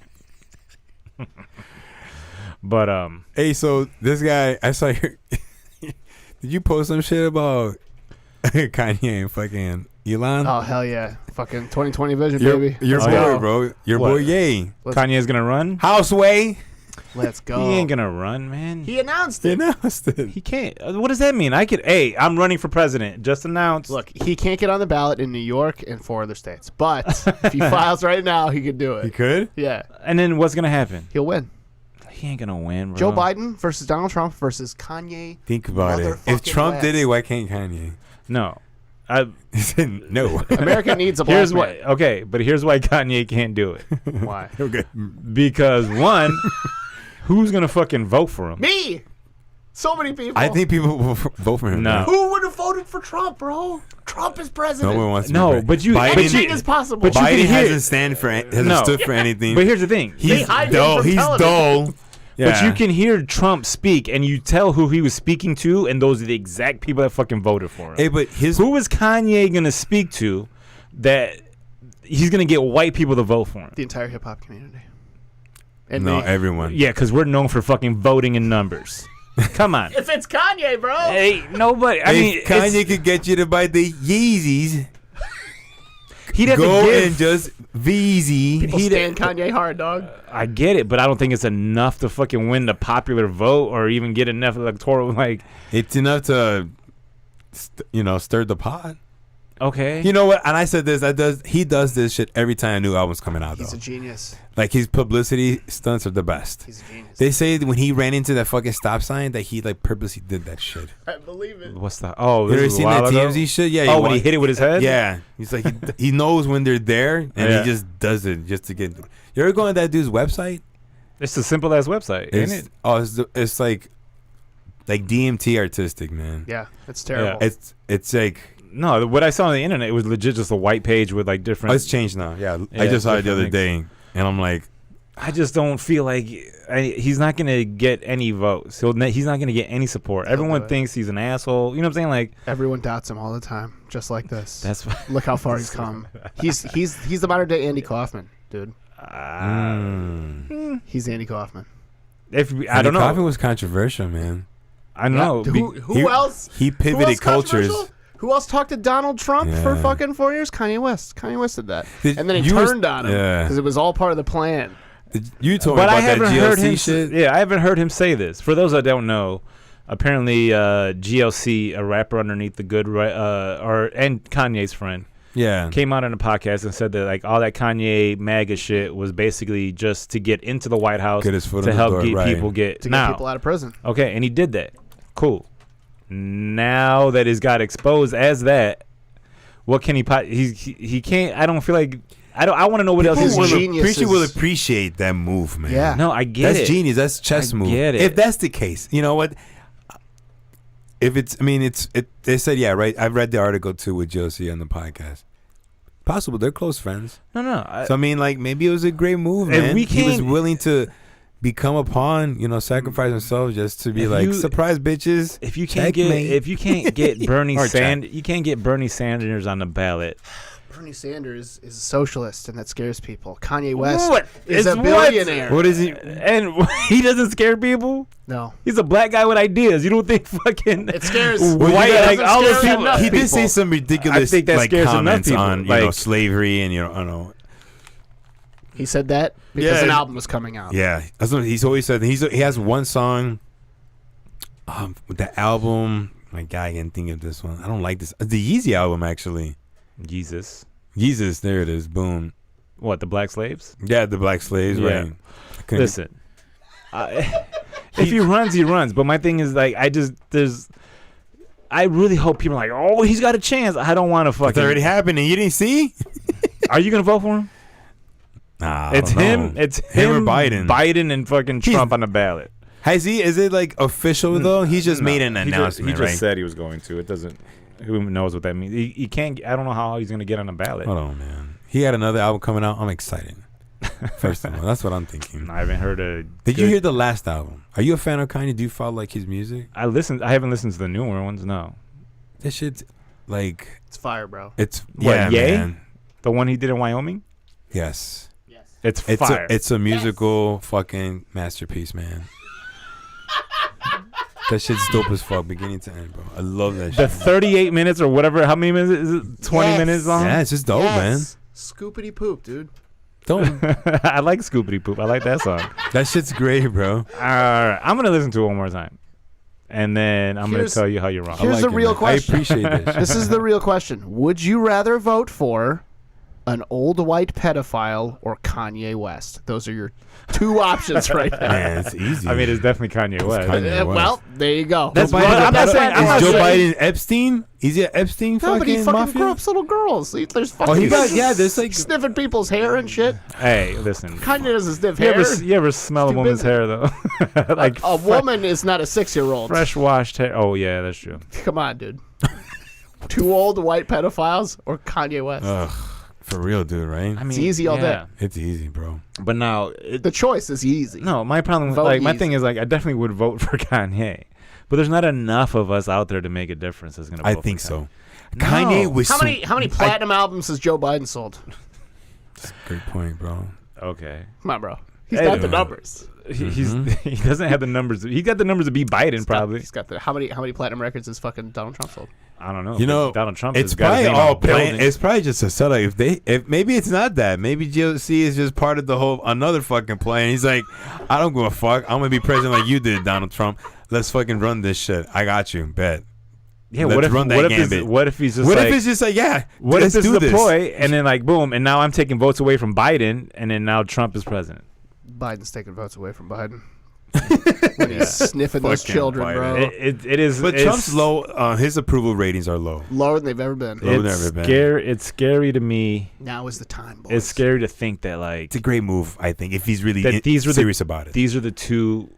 But Hey, so this guy, I saw your. Did you post some shit about Kanye and fucking Elon? Oh hell yeah! Fucking 2020 vision, your baby. your Let's boy, go. bro. Your What? boy, Ye. Kanye's gonna run. Houseway. Let's go. He ain't gonna run, man. He announced They it. announced it. He can't. What does that mean? Hey, I'm running for president. Just announced. Look, he can't get on the ballot in New York and 4 other states, but if he files right now, he could do He it. could. Yeah, And then what's gonna happen? he'll win. He ain't gonna win, bro. Joe Biden versus Donald Trump versus Kanye. Think about it. If Motherfucking Trump did it, West. why can't Kanye? No. I, He said no. America needs a black here's man. why. Okay, but here's why Kanye can't do it. Why? Okay. Because one, who's gonna fucking vote for him? Me. So many people. I think people will vote for him. No. man. Who would have voted for Trump, bro? Trump is president. No one wants to. No, be president. but you- Biden, but Anything you- is possible. but you Biden can hear- hasn't hasn't No. stood for anything. But here's the thing. He's hide him dull. from He's television. dull. Yeah. But you can hear Trump speak, and you tell who he was speaking to, and those are the exact people that fucking voted for him. Hey, but his Who is Kanye gonna speak to that he's gonna get white people to vote for him? the entire hip hop community. And no, me. everyone. Yeah, because we're known for fucking voting in numbers. Come on. If it's Kanye, bro. Hey, nobody. I mean, If Kanye could get you to buy the Yeezys, he'd have go to give. and just Veezy. People he'd- stand Kanye hard, dog. I get it, but I don't think it's enough to fucking win the popular vote or even get enough electoral. Like, It's enough to, stir the pot. okay, You know what? And I said this. He does this shit every time a new album's coming out. He's Though. a genius. Like his publicity stunts are the best. He's a genius. They say that when he ran into that fucking stop sign that he like purposely did that shit. I believe it. what's that? Oh, You this ever was a seen while that ago? TMZ shit? Yeah. Oh, when he hit it with his head? Yeah. He's like he knows when they're there and Yeah. he just does it just to get. You ever go on that dude's website? It's a simple ass website, ain't it? It's like DMT artistic, man. Yeah, it's terrible. It's like No, what I saw on the internet, it was legit just a white page with like different. it's changed now. Yeah, I Yeah, just saw it the different other day, and I'm like, I just don't feel like he's not gonna get any votes. He's not gonna get any support. He'll Everyone do it. thinks he's an asshole. You know what I'm saying? Like Everyone doubts him all the time, just like this. that's why. Look how far he's come. He's the modern day Andy Kaufman, dude. He's Andy Kaufman. If I Andy don't know, Kaufman was controversial, man. I don't know. Who else? He Who pivoted else cultures. controversial? Who else talked to Donald Trump for Yeah. fucking 4 years? Kanye West. Kanye West did that, Did- and then he you was- turned on him yeah. because it was all part of the plan. You told me But I about that haven't heard him. GLC shit. Yeah, I haven't heard him say this. For those that don't know, apparently GLC, a rapper underneath the good, and Kanye's friend, Yeah. came out on a podcast and said that like all that Kanye MAGA shit was basically just to get into the White House Get his foot to in the help door, get right. people get To now. get people out of prison. Okay, and he did that. Cool. Now that he's got exposed as that, what can he can't. I don't feel like. I want to know what else People he's will- doing. geniuses. People will appreciate that move, man. Yeah. No, I get That's it. genius. That's chess I move. get it. If that's the case, you know what? If it's, I mean, they said, yeah, right. I've read the article too with Josie on the podcast. Possible they're close friends. No. So I mean, like maybe it was a great move, If man. we He was can't- willing to become a pawn, sacrifice himself just to be If like, you- surprise, bitches. If you can't get Bernie you can't get Bernie Sanders on the ballot. Bernie Sanders is a socialist, and that scares people. Kanye West What? is It's a billionaire. What is he? And he doesn't scare people. No, He's a black guy with ideas. You don't think fucking it scares. white it like all doesn't those scare people. enough He did say people. some ridiculous I think that like scares enough comments people. on Like- slavery and I don't know. He said that because Yeah. an album was coming out. Yeah, that's what he's always said. He has one song with the album. My guy, I can't think of this one. I don't like this. The Yeezy album, actually. Jesus. Jesus, there it is. Boom. What, the black slaves? Yeah, the Black Slaves. Yeah. Right. I couldn't- Listen. If he runs, he runs. But my thing is like I really hope people are like, oh, he's got a chance. I don't want to It's fucking. already happened, and you didn't see? Are you gonna vote for him? Nah, It's him. It's him or Biden. Biden and fucking Trump on the ballot. Has he? Is it like official though? He's just made an announcement, He just right? said he was going to. It doesn't. Who knows what that means? He can't. I don't know how he's gonna get on the ballot. Hold on, man. He had another album coming out. I'm excited. First of all, that's what I'm thinking. I haven't heard a. Did you hear the last album? Are you a fan of Kanye? Do you follow like his music? I haven't listened to the newer ones. No. That shit's like It's fire, bro. it's What, yeah, Ye? man. The one he did in Wyoming. Yes, It's it's fire. it's a musical fucking masterpiece, man. That shit's dope as fuck, beginning to end, bro. I love that the shit. 38 minutes or whatever. How many minutes is it? 20 Yes. minutes long. Yeah, it's just dope, man. Scoopity poop, dude. Don't. I like Scoopity Poop. I like that song. That shit's great, bro. All right, I'm gonna listen to it one more time, and then I'm gonna Here's- tell you how you're wrong. I Here's like the it, real man. question. I appreciate that. This is the real question. Would you rather vote for an old white pedophile or Kanye West? Those are your two options right there. Man, it's easy. I mean, it's definitely Kanye West. Kanye. Well, there you go. That's Joe what- Biden- I'm not saying- I'm Is not Joe saying- Biden Epstein? Is he an Epstein no, but he fucking fucking mafia? gropes little girls. There's fucking Oh, he got there's like sniffing people's hair and shit. Hey, listen. Kanye doesn't sniff You hair. ever smell a Too woman's busy. hair though? Like A woman is not a 6-year-old. fresh washed hair. Oh yeah, that's true. Come on, dude. Two old white pedophiles or Kanye West? ugh, for real, dude, right? I mean, easy all day. It's easy, bro. But now, The choice is easy. no, my problem, Vote like my easy. thing is, like I definitely would vote for Kanye, but there's not enough of us out there to make a difference. That's gonna. I vote think for so. No. Kanye was How many platinum albums has Joe Biden sold? Great point, bro. Okay, Come on, bro. He's Hey, got the man. numbers. he's he doesn't have the numbers. He got the numbers to beat Biden probably. He's got the how many platinum records has fucking Donald Trump sold? I don't know. You know, Donald Trump. It's has got his probably name on all a building. planned. It's probably just a setup. If maybe it's not that. Maybe GOC is just part of the whole another fucking plan. He's like, I don't give a fuck. I'm gonna be president like you did, Donald Trump. Let's fucking run this shit. I got you. Bet. Yeah, Let's what if run that gambit. what if he's just What like, if it's just like, yeah, what let's if this do is a this. ploy and then like boom and now I'm taking votes away from Biden and then now Trump is president. Biden's taking votes away from Biden. When he's sniffing those Fucking children, Biden. bro. It is. But it's, Trump's low. His approval ratings are low. Lower than they've ever been. Lower than It's ever been. scary. It's scary to me. Now is the time, boys. It's scary to think that like It's a great move, I think, if he's really That these were the- serious about it. these are the two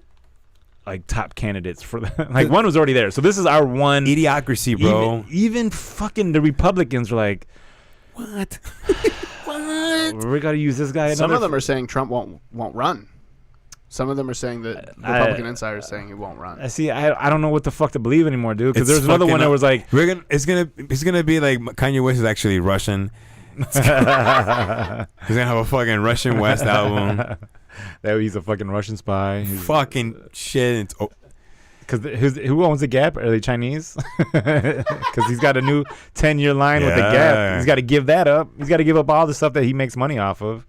like top candidates for the, like one was already there. So this is our one. Idiocracy, bro. Even fucking the Republicans were like, What? we got to use this guy. Some of them are saying Trump won't run. Some of them are saying that Republican insiders saying he won't run. I see. I don't know what the fuck to believe anymore, dude. Because It's there's another fucking one that up. was like, It's gonna be like Kanye West is actually Russian. He's gonna have a fucking Russian West album. that he's a fucking Russian spy. Fucking shit. Because who owns the Gap? Are they Chinese? Because he's got a new 10-year line with the Gap. Yeah. He's got to give that up. He's got to give up all the stuff that he makes money off of.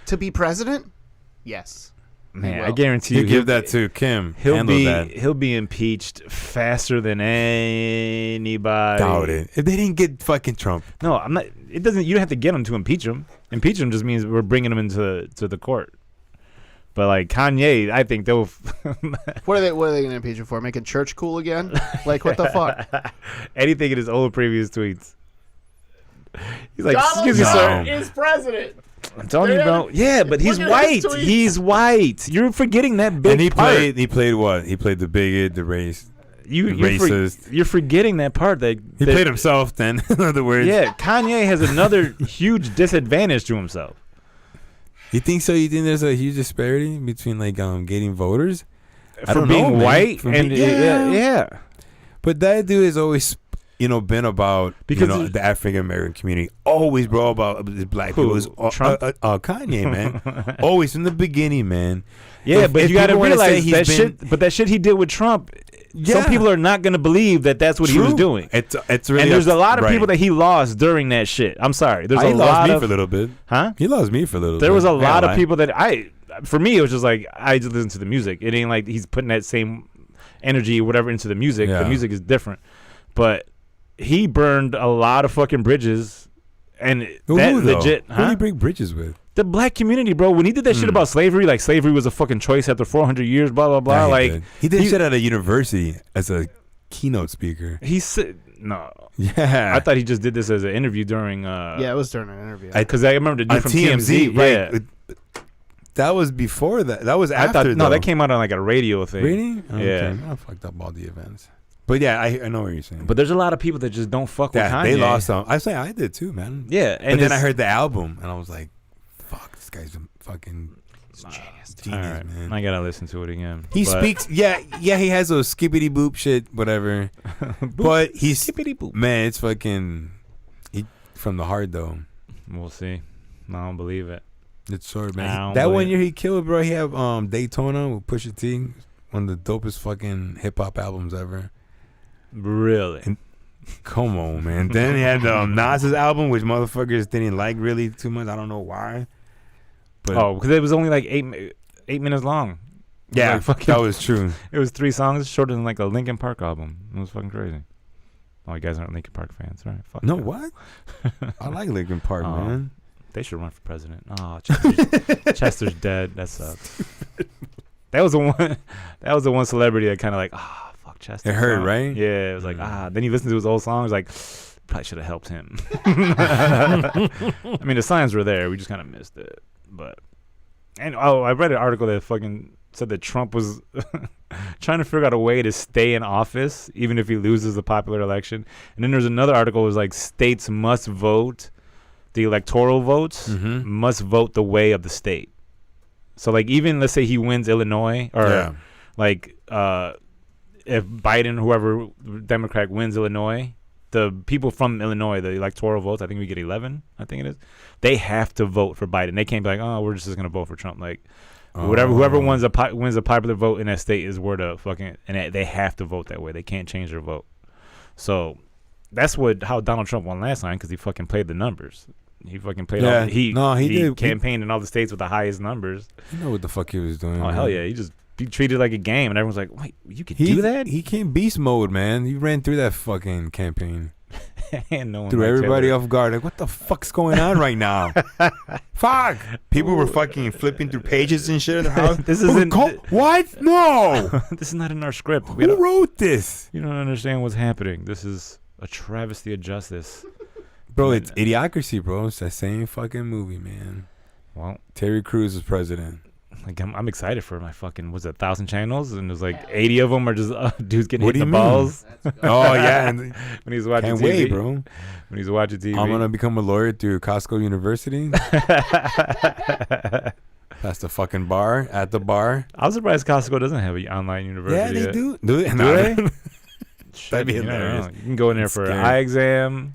To be president? Yes. Man, will. I guarantee You you, give that to Kim. he'll Handle that. he'll be impeached faster than anybody. Doubt it. If they didn't get fucking Trump, No, I'm not. It doesn't. You don't have to get him to impeach him. Impeach him just means we're bringing him into the court. But like Kanye, I think they'll. What are they going to impeach him for? Making church cool again? Like what the fuck? Anything in his old previous tweets. He's like, Donald excuse me, sir. Trump is president. I'm telling you, bro. Yeah, but he's Look at his white. tweets. He's white. You're forgetting that big And he part. played what? He played the bigot, the race, You're racist. You're forgetting that part. He played himself. Then, in other words. Yeah, Kanye has another huge disadvantage to himself. You think so? You think there's a huge disparity between like getting voters? I For don't being know, man. white For and yeah. But that dude has always, been about Because the African American community. Always, bro, about the black Who? people. It was, Trump? Kanye, man. Always from the beginning, man. Yeah, If- but if you got to people wanna say realize he's that been- shit. But that shit he did with Trump, some Yeah. people are not going to believe that that's what he was True. doing. It's really And there's a lot of right. people that he lost during that shit. I'm sorry. There's He a lost lot me of for a little bit. huh? He lost me for a little bit. There was a I lot can't of lie. people that for me, it was just like I just listen to the music. It ain't like he's putting that same energy or whatever into the music. Yeah. The music is different, but he burned a lot of fucking bridges, and that Who, though? legit. Who did Huh? he break bridges with? The black community, bro. When he did that shit about slavery, like slavery was a fucking choice after 400 years, blah blah blah. Yeah, like he did shit at a university as a keynote speaker. he said no. Yeah, I thought he just did this as an interview during. Yeah, it was during an interview. Because I remember the dude on from TMZ, TMZ. right? That was before that. That was I after. thought no, though. that came out on like a radio thing. Really? Yeah. I fucked up all the events. But yeah, I know what you're saying. But there's a lot of people that just don't fuck with yeah, Kanye. they lost some. I say I did too, man. Yeah, But and then I it's- heard the album and I was like, "Fuck, this guy's a fucking genius. All right, man." I gotta listen to it again. He But- speaks. Yeah. He has those skippity boop shit, whatever. But he's Skippity boop. man. It's fucking from the heart though. We'll see. No, I don't believe it. It's sort of I man. don't That one believe- year he killed, bro. He had Daytona with Pusha T, one of the dopest fucking hip hop albums ever. Really? Come on, man. Then he had Nas's album, which motherfuckers didn't like really too much. I don't know why. But Because it was only like 8 minutes long. It was yeah, like fucking- that was true. It was 3 songs, shorter than like a Linkin Park album. It was fucking crazy. Oh, you guys aren't Linkin Park fans, right? Fuck No, that. what? I like Linkin Park, Oh. man. They should run for president. Oh, Chester's dead. That sucks. That was the one. That was the one celebrity that kind of like, fuck Chester. It hurt, song. right? Yeah, it was like, Then he listened to his old songs, like, probably should have helped him. I mean, the signs were there. We just kind of missed it. But I read an article that fucking said that Trump was trying to figure out a way to stay in office even if he loses the popular election. And then there's another article that was like, states must vote. The electoral votes must vote the way of the state. So, like, even let's say he wins Illinois, or like if Biden, whoever Democrat wins Illinois, the people from Illinois, the electoral votes, I think we get 11. I think it is. They have to vote for Biden. They can't be like, we're just going to vote for Trump. Like, whoever wins a popular vote in that state is where the fucking, and they have to vote that way. They can't change their vote. So that's how Donald Trump won last time, because he fucking played the numbers. He fucking played Yeah. all. He did. campaigned in all the states with the highest numbers. You know what the fuck he was doing. Oh, man. hell yeah. He just treated it like a game, and everyone's like, wait, you can do that? He came beast mode, man. He ran through that fucking campaign. And no one Threw liked everybody Hillary. off guard. Like, what the fuck's going on right now? Fuck. People were fucking flipping through pages and shit at the house. This isn't- What? No. This is not in our script. Who wrote this? You don't understand what's happening. This is a travesty of justice. Bro, it's Idiocracy, bro. It's that same fucking movie, man. Well, Terry Crews is president. like I'm excited for my fucking, was it 1,000 channels? And there's like 80 of them are just dudes getting What hit do the you mean? balls. Oh, yeah. And When he's watching can't TV. wait, bro. When he's watching TV. I'm going to become a lawyer through Costco University. That's the fucking bar. At the bar. I'm surprised Costco doesn't have an online university. Yeah, they yet. do. Do they? Do Nah. they? Shit, That'd be you never hilarious. know. You can go in there It's for scary. eye exam,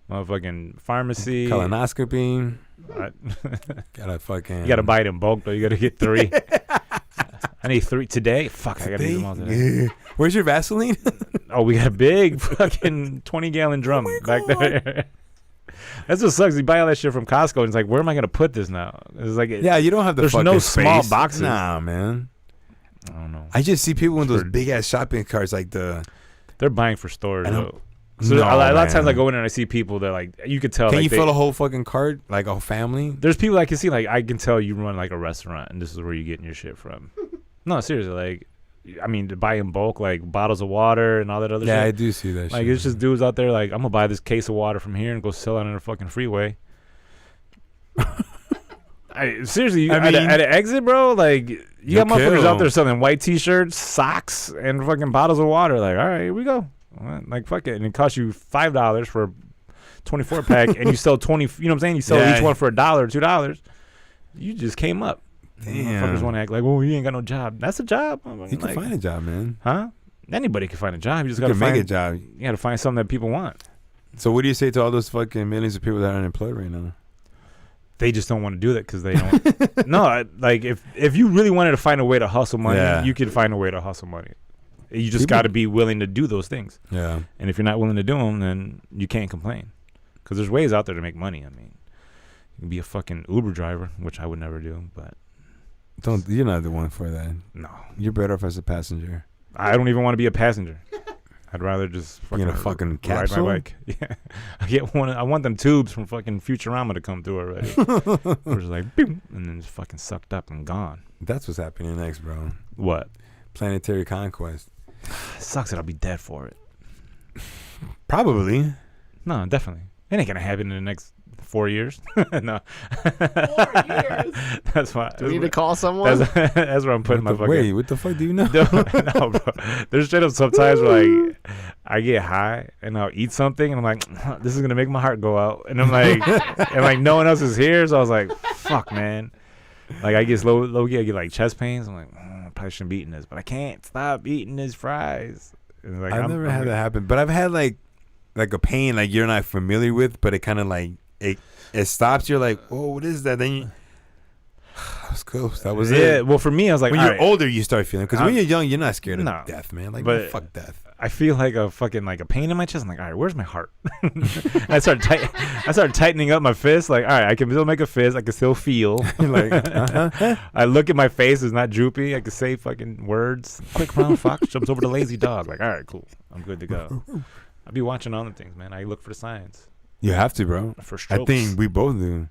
motherfucking pharmacy. Colonoscopy. I- Gotta fucking. You got to buy it in bulk, though. You got to get 3. I need 3 today. Fuck, I got to use them all today. Where's your Vaseline? Oh, we got a big fucking 20-gallon drum back there. That's what sucks. You buy all that shit from Costco, and it's like, where am I going to put this now? It's like, Yeah, you don't have the There's fucking no space. small boxes. Nah, man. I don't know. I just see people with those For- big ass shopping carts, like They're buying for stores, I though. don't- So No, a lot of times I man. go in and I see people that like you could tell. Can like, you fill a whole fucking cart like a family? There's people I can see like I can tell you run like a restaurant and this is where you're getting your shit from. No, seriously, like I mean to buy in bulk like bottles of water and all that other Yeah, I shit. do see that. Like shit. it's just dudes out there like I'm gonna buy this case of water from here and go sell it on the fucking freeway. Seriously, I mean- at an exit, bro, like you You'll got motherfuckers kill. out there selling white t-shirts, socks, and fucking bottles of water. Like, all right, here we go. Like, fuck it. And it costs you $5 for a 24 pack, and you sell 20. You know what I'm saying? You sell Yeah. each one for $1 or $2. You just came up. Damn. Motherfuckers want to act like, well, you ain't got no job. That's a job. You can find a job, man. Huh? Anybody can find a job. You just You gotta can find make a job. You gotta find something that people want. So what do you say to all those fucking millions of people that are unemployed right now? They just don't want to do that because they don't. No, like if you really wanted to find a way to hustle money, Yeah. you could find a way to hustle money. You just People- got to be willing to do those things. Yeah. And if you're not willing to do them, then you can't complain. Because there's ways out there to make money. I mean, you can be a fucking Uber driver, which I would never do. But You're not the one for that. no, You're better off as a passenger. I don't even want to be a passenger. I'd rather just Be in a fucking ride capsule? my bike. Yeah, I want them tubes from fucking Futurama to come through already. We're just like, boom, and then just fucking sucked up and gone. That's what's happening next, bro. What? Planetary conquest. It sucks that I'll be dead for it. Probably. No, definitely. It ain't gonna happen in the next 4 years. No. 4 years. That's why. Do we need to call someone? That's where I'm putting my fucking. Wait, what the fuck do you know? No, bro. There's straight up sometimes where like I get high and I'll eat something and I'm like, this is gonna make my heart go out, and I'm like, and like no one else is here, so I was like, fuck, man. Like I get low key, I get like chest pains. I'm like, I probably shouldn't be eating this, but I can't stop eating these fries. And like, I've never had that happen, but I've had like a pain like you're not familiar with, but it kind of like it stops. You're like, oh, what is that? Then you, that was close. That was Yeah, it. well, for me, I was like, When all you're right. older, you start feeling because when I'm- you're young, you're not scared of No. death, man. Like, But- fuck death. I feel like a fucking like a pain in my chest. I'm like, all right, where's my heart? I started tightening up my fist. Like, all right, I can still make a fist. I can still feel. Like, I look at my face. It's not droopy. I can say fucking words. Quick brown fox jumps over the lazy dog. Like, all right, cool. I'm good to go. I'll be watching all the things, man. I look for the signs. You have to, bro. For I strokes. think we both do.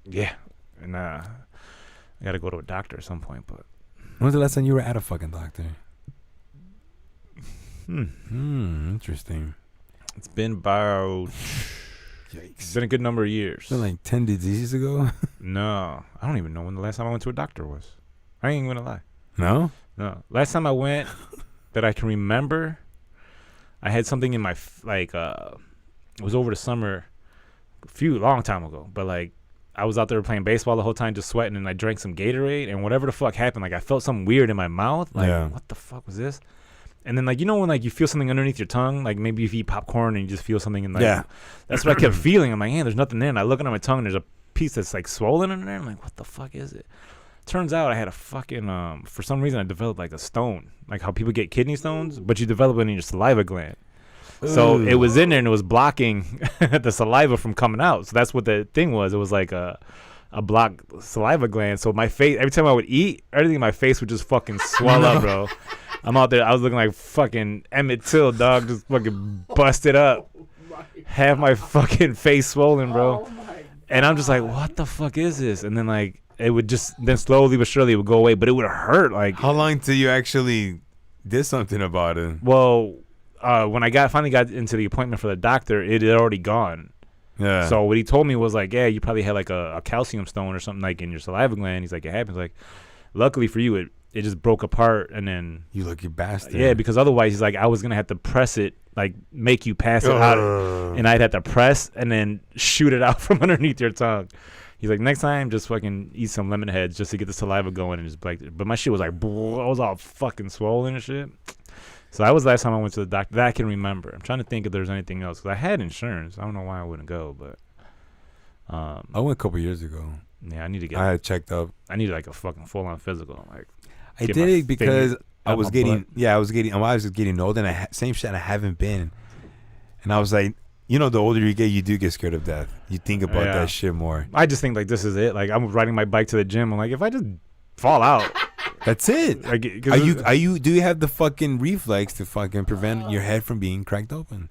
Yeah, and I got to go to a doctor at some point. But When's the last time you were at a fucking doctor? hmm. Interesting. It's been about. It's been a good number of years. It's been like 10 diseases ago. No, I don't even know when the last time I went to a doctor was. I ain't gonna lie. No? No, last time I went that I can remember, I had something in my it was over the summer, long time ago. But like, I was out there playing baseball the whole time, just sweating, and I drank some Gatorade, and whatever the fuck happened, like I felt something weird in my mouth. Like, Yeah. what the fuck was this? And then like, you know when like you feel something underneath your tongue, like maybe if you eat popcorn and you just feel something in like, Yeah. that's what I kept feeling. I'm like, there's nothing there. And I look under my tongue and there's a piece that's like swollen in there. I'm like, what the fuck is it? Turns out I had a fucking for some reason I developed like a stone, like how people get kidney stones, but you develop it in your saliva gland. So Ooh. it was in there and it was blocking the saliva from coming out. So that's what the thing was. It was like a blocked saliva gland. So my face, every time I would eat, everything in my face would just fucking swell up, bro. I'm out there. I was looking like fucking Emmett Till, dog, just fucking busted up. Have my fucking face swollen, bro. And I'm just like, what the fuck is this? And then like it would just then slowly but surely it would go away, but it would hurt. Like, How long till you actually did something about it? well, when I finally got into the appointment for the doctor, it had already gone. Yeah. So what he told me was like, yeah, you probably had like a calcium stone or something like in your saliva gland. He's like, it happens. Like, luckily for you, it just broke apart and then. You lucky bastard. Yeah, because otherwise he's like, I was gonna have to press it, like make you pass it out, and I'd have to press and then shoot it out from underneath your tongue. He's like, next time, just fucking eat some lemon heads just to get the saliva going and just like. But my shit was like, I was all fucking swollen and shit. So that was the last time I went to the doctor that I can remember. I'm trying to think if there's anything else because I had insurance. I don't know why I wouldn't go, but I went a couple years ago. yeah, I need to get. I had checked up. I need like a fucking full on physical. Like, I Get did my it because finger I out was my getting, butt. I was just getting old, and same shit. I haven't been, and I was like, the older you get, you do get scared of death. You think about Yeah. that shit more. I just think like this is it. Like I'm riding my bike to the gym. I'm like, if I just fall out, That's it. like, 'cause Do you have the fucking reflex to fucking prevent your head from being cracked open?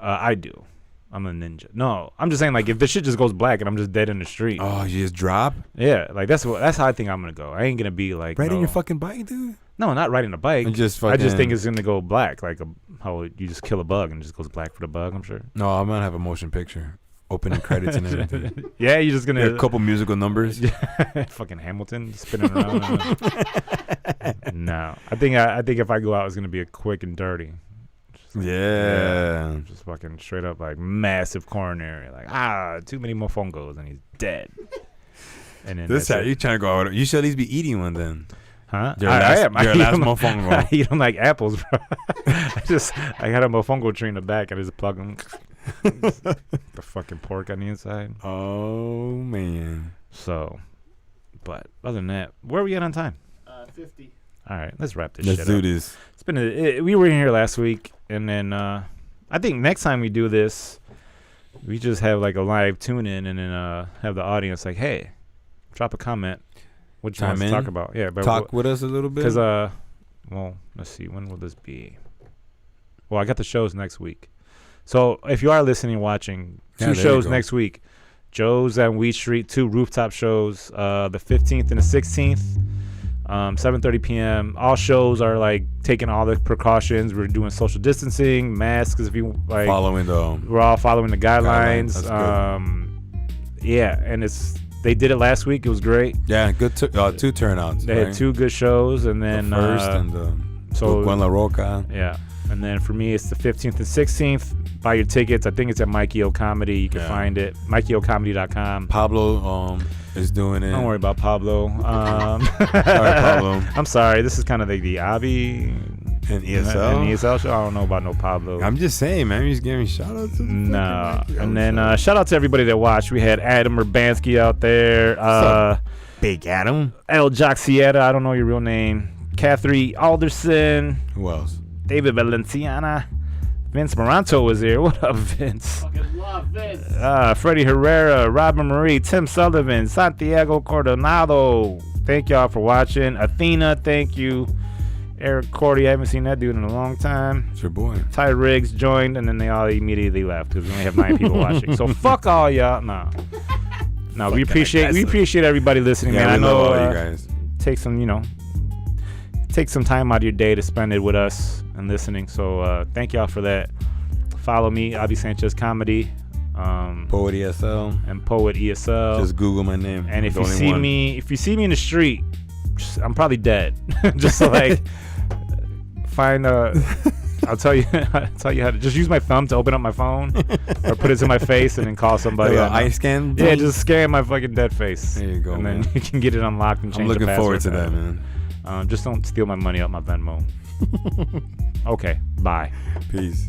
I do. I'm a ninja. No, I'm just saying, like, if the shit just goes black and I'm just dead in the street. Oh, you just drop? Yeah, like that's how I think I'm gonna go. I ain't gonna be like Riding your fucking bike, dude? No, not riding a bike. And just I just fucking- think it's gonna go black, like how you just kill a bug and it just goes black for the bug. I'm sure. No, I'm gonna have a motion picture, opening credits and everything. Yeah, you're just gonna A couple musical numbers. fucking Hamilton spinning around. No, I think if I go out, it's gonna be a quick and dirty. Yeah. Just fucking straight up like massive coronary, like too many mofongos and he's dead. And then This that's how you trying to go out? You should at least be eating one then. Huh? Your I last, am. your I last eat 'em- mofongo. I eat them like apples, bro. I got a mofongo tree in the back. I just plug them. The fucking pork on the inside. Oh man. So, but other than that, where are we at on time? 50. All right, let's wrap this Let's shit do up. this. It's been we were in here last week, and then I think next time we do this, we just have like a live tune in, and then have the audience like, hey, drop a comment. What you want Chime to in. talk about? Yeah, but Talk with us a little bit. because well, let's see, when will this be? Well, I got the shows next week, so if you are listening, watching, Yeah, two there you shows go. next week. Joe's at Wheat Street, 2 rooftop shows, the 15th and the 16th. 7:30 p.m. All shows are like taking all the precautions. We're doing social distancing, masks. If you like, Following the we're all following the guidelines. That's good. Yeah, and they did it last week. It was great. yeah, good 2 turnouts. They had right? 2 good shows, and The then first and so Juan La Roca. yeah, and then for me it's the 15th and 16th. Buy your tickets. I think it's at Mikey O Comedy. You can Yeah. find it. MikeyOComedy.com. Pablo is doing it. Don't worry about Pablo. Sorry, Pablo. I'm sorry. This is kind of like the Abi And and ESL. ESL show. I don't know about no Pablo. I'm just saying, man. He's giving shout outs to the No. fucking And Mikey O then show. shout out to everybody that watched. We had Adam Urbanski out there. up? Big Adam. El Joxieta. I don't know your real name. Catherine Alderson. Who else? David Valenciana. Vince Moranto was there. What up, Vince? Fucking love this. Freddie Herrera, Robin Marie, Tim Sullivan, Santiago Cordonado. Thank y'all for watching. Athena, thank you. Eric Cordy, I haven't seen that dude in a long time. It's your boy. Ty Riggs joined, and then they all immediately left because we only have 9 people watching. So fuck all y'all. No, we Fucking appreciate everybody listening, Yeah, man. we I know love all you guys. take some time out of your day to spend it with us and listening. So thank y'all for that. Follow me, Abi Sanchez Comedy, Poet ESL. and Poet ESL. Just Google my name. And if The you only see one. me in the street, I'm probably dead. Just so, like find I'll tell you how to just use my thumb to open up my phone or put it to my face and then call somebody. Like on eye scan. yeah, just scan my fucking dead face. There you go, and man. then you can get it unlocked and change I'm looking the forward to password. that, man. Just don't steal my money out my Venmo. Okay, bye. Peace.